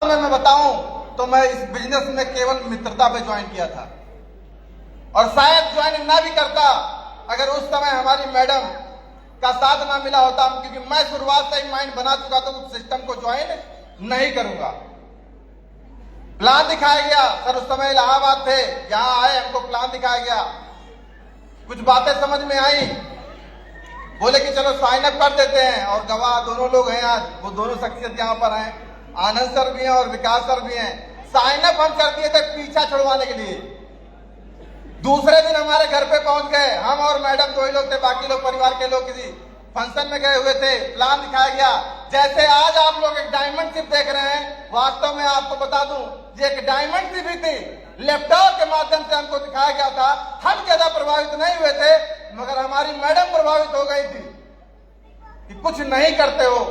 मैं बताऊं तो मैं इस बिजनेस में केवल मित्रता पे ज्वाइन किया था और शायद ज्वाइन ना भी करता अगर उस समय हमारी मैडम का साथ ना मिला होता, क्योंकि मैं शुरुआत से ही माइंड बना चुका था उस सिस्टम को ज्वाइन नहीं करूंगा। प्लान दिखाया गया सर, उस समय इलाहाबाद थे, यहां आए हमको प्लान दिखाया गया, कुछ बातें समझ में आई, बोले कि चलो साइन अप कर देते हैं। और गवाह दोनों लोग हैं आज, वो दोनों शख्सियत यहाँ पर हैं, आनंद सर भी हैं और विकास सर भी हैं। साइन अप हम कर दिए थे पीछा छुड़वाने के लिए। दूसरे दिन हमारे घर पे पहुंच गए, हम और मैडम दो ही लोग थे, बाकी लोग परिवार के लोग किसी फंक्शन में गए हुए थे। प्लान दिखाया गया, जैसे आज आप लोग एक डायमंड शिप देख रहे हैं, वास्तव में आपको बता दूं ये एक डायमंड शिप ही थी। लैपटॉप के माध्यम से हमको दिखाया गया था, हम ज्यादा प्रभावित नहीं हुए थे, मगर हमारी मैडम प्रभावित हो गई थी कि कुछ नहीं करते हो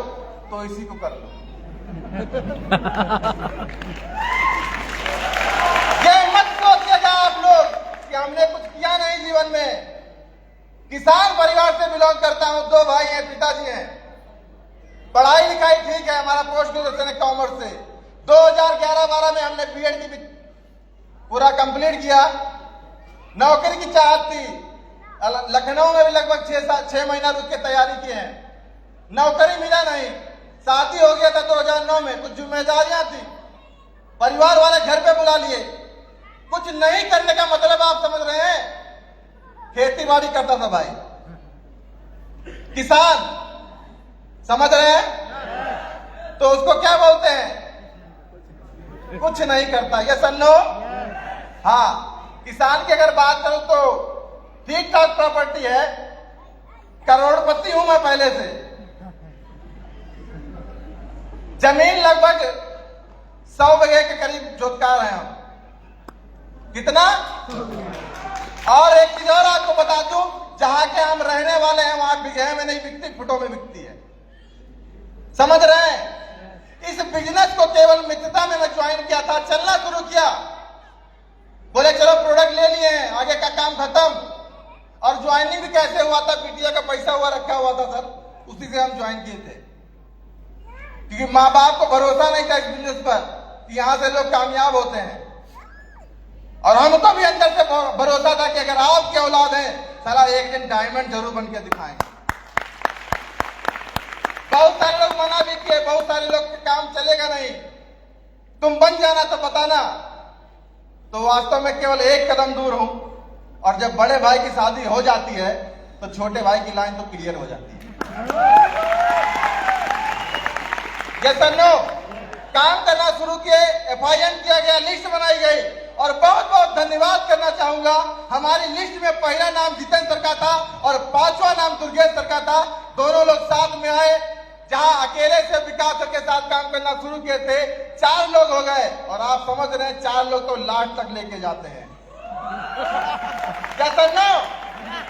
तो इसी को कर लो। ये मत सोचिएगा आप लोग कि हमने कुछ किया नहीं जीवन में। किसान परिवार से बिलोंग करता हूं, दो भाई हैं, पिताजी हैं, पढ़ाई लिखाई ठीक है, हमारा पोस्ट ग्रेजुएशन है कॉमर्स से। 2011-12 में हमने बीएड की पूरा कंप्लीट किया। नौकरी की चाहत थी, लखनऊ में भी लगभग 6 महीना रुक के तैयारी की है, नौकरी मिला नहीं। शादी हो गया था 2009 में, कुछ जिम्मेदारियां थी, परिवार वाले घर पे बुला लिए। कुछ नहीं करने का मतलब आप समझ रहे हैं, खेती बाड़ी करता था भाई, किसान, समझ रहे हैं, तो उसको क्या बोलते हैं, कुछ नहीं करता। ये सन्नो, हाँ, किसान की अगर बात करूं तो ठीक ठाक प्रॉपर्टी है, करोड़पति हूं मैं पहले से। जमीन लगभग 100 बीघे के करीब जोतकार हैं हम। कितना? और एक चीज और आपको बता दूं, जहां के हम रहने वाले हैं वहां बीघे में नहीं बिकती, फुटों में बिकती है। समझ रहे हैं? इस बिजनेस को केवल मित्रता में मैं ज्वाइन किया था, चलना शुरू किया, बोले चलो प्रोडक्ट ले लिए हैं, आगे का काम खत्म। और ज्वाइनिंग भी कैसे हुआ था, पीटीए का पैसा हुआ रखा हुआ था सर, उसी से हम ज्वाइन किए थे, क्योंकि माँ बाप को भरोसा नहीं था इस बिजनेस पर कि यहां से लोग कामयाब होते हैं। और हमको भी अंदर से भरोसा था कि अगर आपकी औलाद है, साला एक दिन डायमंड जरूर बन के दिखाएंगे। बहुत सारे लोग मना भी किए, बहुत सारे लोग के काम चलेगा नहीं, तुम बन जाना तो बताना। तो वास्तव में केवल एक कदम दूर हूं, और जब बड़े भाई की शादी हो जाती है तो छोटे भाई की लाइन तो क्लियर हो जाती है। ये सन्नो, काम करना शुरू किए, एफआईएन किया गया, लिस्ट बनाई गई, और बहुत बहुत धन्यवाद करना चाहूंगा। हमारी लिस्ट में पहला नाम जितेंद्र सर का था और 5वां नाम दुर्गेश सर का था। दोनों लोग साथ में आए, जहां अकेले से विकास सर के साथ काम करना शुरू किए थे, 4 लोग हो गए, और आप समझ रहे हैं 4 लोग तो लास्ट तक लेके जाते हैं। क्या सन्नो,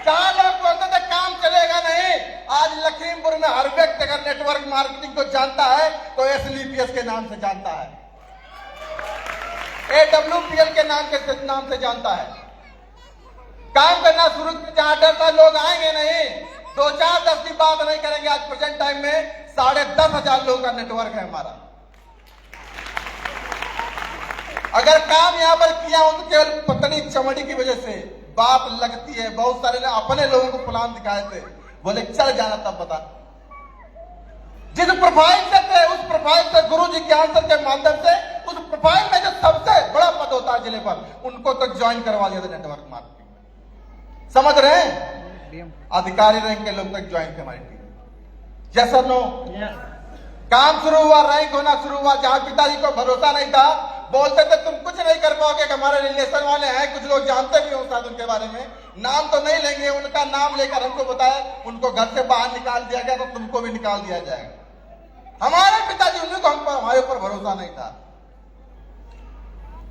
4 लोग बोलते थे काम चलेगा नहीं। आज लखीमपुर में हर व्यक्ति अगर नेटवर्क मार्केटिंग को जानता है तो एसलीपीएस के नाम से जानता है, AWPL के नाम से जानता है। काम करना शुरू किया, जहां डर था लोग आएंगे नहीं, 2-4-10 की बात नहीं करेंगे। आज प्रेजेंट टाइम में 10,500 लोगों का नेटवर्क है हमारा। अगर काम यहां पर किया हो तो केवल पत्नी चमड़ी की वजह से बात लगती है। बहुत सारे ने अपने लोगों को प्लान दिखाए थे, बोले चल जाना, तब बता। जिस प्रोफाइल से थे उस प्रोफाइल से गुरु जी ज्ञान सर के माध्यम से उस प्रोफाइल में जो सबसे बड़ा पद होता है जिले पर, उनको तक ज्वाइन करवा लिया था नेटवर्क मार्केटिंग में। समझ रहे हैं? अधिकारी रैंक के लोग तक ज्वाइन किया हमारी टीम। यस और नो? काम शुरू हुआ, रैंक होना शुरू हुआ। जहां पिताजी को भरोसा नहीं था, बोलते थे तुम कुछ नहीं कर पाओगे, हमारे रिलेशन वाले हैं, कुछ लोग जानते भी हो शायद उनके बारे में, नाम तो नहीं लेंगे, उनका नाम लेकर हमको बताया, उनको घर से बाहर निकाल दिया गया, तो तुमको भी निकाल दिया जाएगा। हमारे पिताजी, उनको हम पर, हमारे ऊपर भरोसा नहीं था।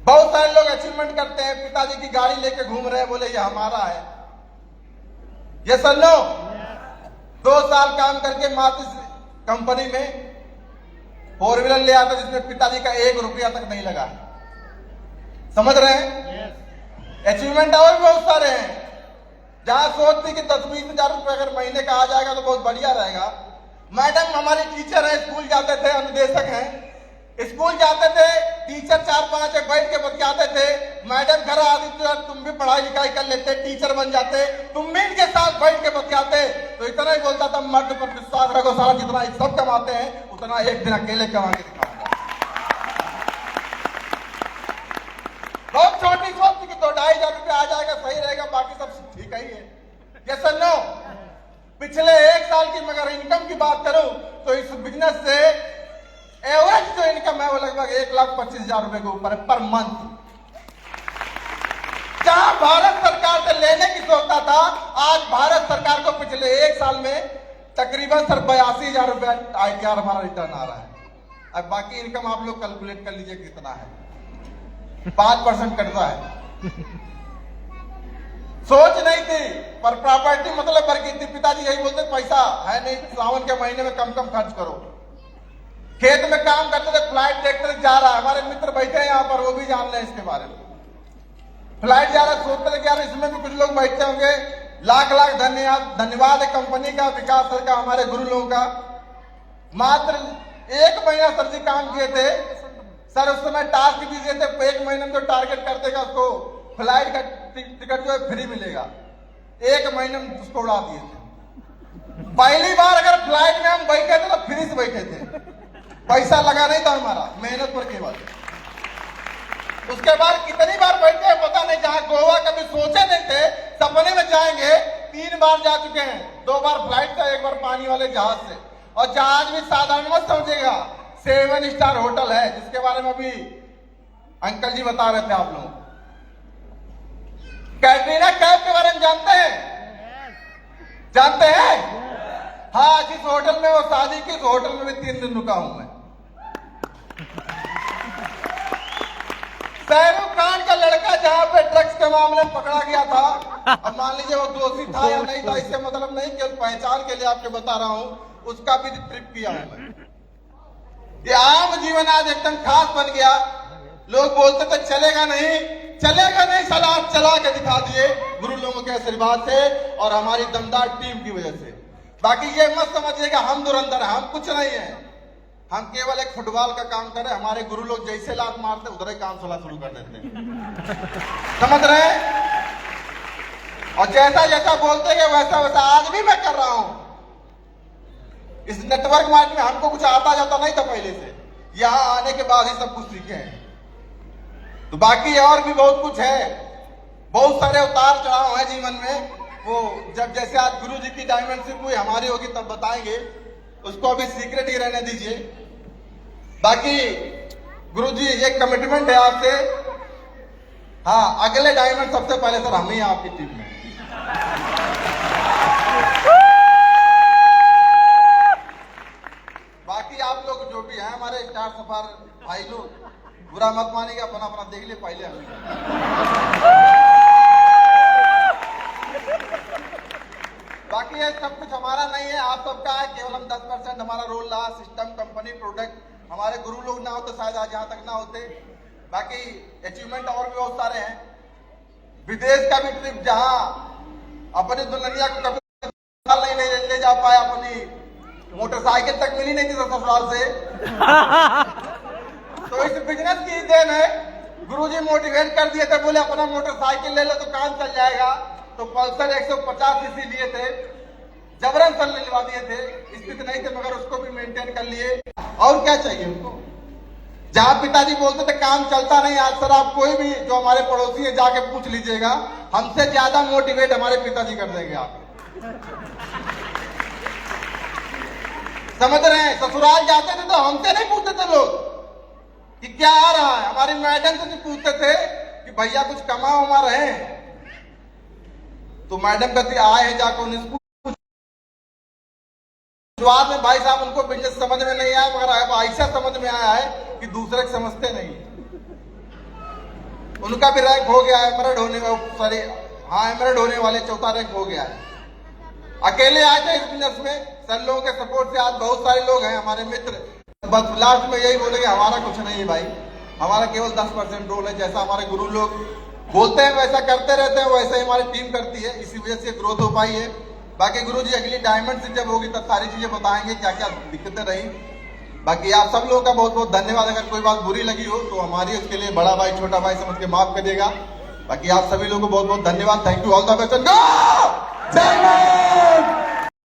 बहुत सारे लोग अचीवमेंट करते हैं, पिताजी की गाड़ी लेके घूम रहे हैं, बोले ये हमारा है। ये सुन लो, 2 साल काम करके मारुति कंपनी में 4 व्हीलर ले आता, जिसमें पिताजी का 1 रुपया तक नहीं लगा। समझ रहे हैं? अचीवमेंट और भी बहुत सारे हैं, जहां सोचती कि 10-20 हजार रुपये अगर महीने का आ जाएगा तो बहुत बढ़िया रहेगा। मैडम हमारी टीचर है, स्कूल जाते थे, अनुदेशक हैं, स्कूल जाते थे, टीचर 4-5 बैठ के बतियाते थे, मैडम घर आती तो तुम भी पढ़ाई लिखाई कर लेते, टीचर बन जाते, तुम भी इनके साथ बैठ के बतियाते। तो इतना ही बोलता था, मर्द पर विश्वास रखो, सारा जितना सब कमाते हैं उतना एक दिन अकेले कमा के दिखाऊंगा। बहुत छोटी सोच की, तो 2,500 रुपया आ जाएगा सही रहेगा, बाकी सब ठीक ही है। ये सुनो, पिछले 1 साल की मगर इनकम की बात करूं तो इस बिजनेस से एवरेज जो इनकम है वो लगभग 1,25,000 रुपए के ऊपर है पर मंथ। जहां भारत सरकार से लेने की सोचता था, आज भारत सरकार को पिछले 1 साल में तकरीबन सर 82,000 रुपया ITR हमारा रिटर्न आ रहा है। अब बाकी इनकम आप लोग कैलकुलेट कर लीजिए कितना है, 5% कटता है। सोच नहीं थी पर प्रॉपर्टी मतलब बढ़ गई थी। पिताजी यही बोलते पैसा है नहीं, सावन के महीने में कम कम खर्च करो। खेत में काम करते थे, फ्लाइट देखते थे जा रहा है, हमारे मित्र बैठे हैं यहाँ पर, वो भी जान रहे हैं इसके बारे में। फ्लाइट जा रहा है, सोचते थे यार इसमें भी कुछ लोग बैठे होंगे। लाख लाख धन्यवाद है कंपनी का, विकास सर का, हमारे गुरु लोगों का। मात्र 1 महीना सर जी काम किए थे सर, उस समय टास्क भी दिए थे, 1 महीने में जो टारगेट कर देगा उसको फ्लाइट का टिकट जो है फ्री मिलेगा, 1 महीने में उसको उड़ा दिए थे। पहली बार अगर फ्लाइट में हम बैठे थे तो फ्री से बैठे थे, पैसा लगा नहीं था हमारा, मेहनत पर केवल। उसके बाद कितनी बार बैठे हैं पता नहीं, जहां गोवा कभी सोचे नहीं थे, सपने में जाएंगे, 3 बार जा चुके हैं, 2 बार फ्लाइट से, 1 बार पानी वाले जहाज से। और जहाज भी साधारण मत समझेगा, 7 स्टार होटल है, जिसके बारे में अभी अंकल जी बता रहे थे आप लोग। कैटरीना कैफ के बारे में जानते हैं? जानते हैं? हाँ, जिस होटल में वो शादी की, उस होटल में भी 3 दिन रुका हूं मैं। शाहरुख खान का लड़का जहां पे ड्रग्स के मामले में पकड़ा गया था, अब मान लीजिए वो दोषी था या नहीं था, इससे मतलब नहीं, केवल पहचान के लिए आपको बता रहा हूं, उसका भी ट्रिप किया हूं मैं। ये आम जीवन आज एकदम खास बन गया। लोग बोलते थे चलेगा नहीं, चलेगा नहीं, साला आज चला के दिखा दिए गुरु लोगों के आशीर्वाद से और हमारी दमदार टीम की वजह से। बाकी ये मत समझिएगा हम धुरंधर, हम कुछ नहीं है, हम केवल एक फुटबॉल का काम करें। हमारे गुरु लोग जैसे लात मारते उधर ही काम चला शुरू कर देते हैं, समझ रहे हैं? और जैसा जैसा बोलते गए वैसा वैसा आज भी मैं कर रहा हूं। इस नेटवर्क मार्केट में हमको कुछ आता जाता नहीं था पहले से, यहां आने के बाद ही सब कुछ सीखे हैं। तो बाकी और भी बहुत कुछ है, बहुत सारे उतार चढ़ाव है जीवन में। वो जब जैसे आज गुरु जी की डायमेंडशिप हुई, हमारी होगी तब बताएंगे, उसको अभी सीक्रेट ही रहने दीजिए। बाकी गुरु जी एक कमिटमेंट है आपसे, हाँ, अगले डायमंड सबसे पहले सर हम ही हैं आपकी टीम में। बाकी आप लोग जो भी हैं हमारे स्टार सफार भाई लोग, बुरा मत मानिएगा, अपना अपना देख लिए पहले बाकी ये सब कुछ हमारा नहीं है, आप सबका है। केवल हम 10% हमारा रोल रहा, सिस्टम, कंपनी, प्रोडक्ट। हमारे गुरु लोग ना होते शायद आज यहाँ तक ना होते। बाकी अचीवमेंट और भी बहुत सारे हैं। विदेश का भी ट्रिप, जहां अपनी दुल्हनिया को कभी नहीं ले जा पाया, अपनी मोटरसाइकिल तक मिली नहीं थी ससुराल से तो इस बिजनेस की देन है। गुरुजी मोटिवेट कर दिए थे, बोले अपना मोटरसाइकिल ले लो तो काम चल जाएगा। तो पल्सर 150 सीसी लिए थे, जबरन सर लिलवा दिए थे, स्थिति नहीं थे मगर उसको भी मेंटेन कर लिए। और क्या चाहिए उनको? जहां पिताजी बोलते थे काम चलता नहीं, आज सर आप कोई भी जो हमारे पड़ोसी है जाके पूछ लीजिएगा, हमसे ज्यादा मोटिवेट हमारे पिताजी कर देंगे आप। समझ रहे हैं? ससुराल जाते थे तो हमसे नहीं पूछते थे लोग कि क्या आ रहा है, हमारी मैडम से पूछते थे कि भैया कुछ कमा उमा रहे हैं, तो मैडम कहती आए हैं जाकर उन्हें शुरुआत में भाई साहब उनको बिजनेस समझ में नहीं आया, मगर अब ऐसा समझ में आया है कि दूसरे को समझते नहीं। उनका भी रैंक हो गया है, एमरल्ड होने सॉरी हाँ एमरल्ड होने वाले 4था रैंक हो गया है। अकेले आए थे इस बिजनेस में, सर लोगों के सपोर्ट से आज बहुत सारे लोग हैं हमारे मित्र। बस लास्ट में यही बोलेंगे हमारा कुछ नहीं है भाई, हमारा केवल 10% रोल है। जैसा हमारे गुरु लोग बोलते हैं वैसा करते रहते हैं, वैसे ही हमारी टीम करती है, इसी वजह से ग्रोथ हो पाई है। बाकी गुरुजी अगली डायमंड से जब होगी तब सारी चीजें बताएंगे क्या क्या दिक्कतें रही। बाकी आप सब लोगों का बहुत बहुत धन्यवाद। अगर कोई बात बुरी लगी हो तो हमारी उसके लिए बड़ा भाई छोटा भाई समझ के माफ कर देगा। बाकी आप सभी लोगों को बहुत बहुत धन्यवाद। Thank you, all the best. जय हिंद।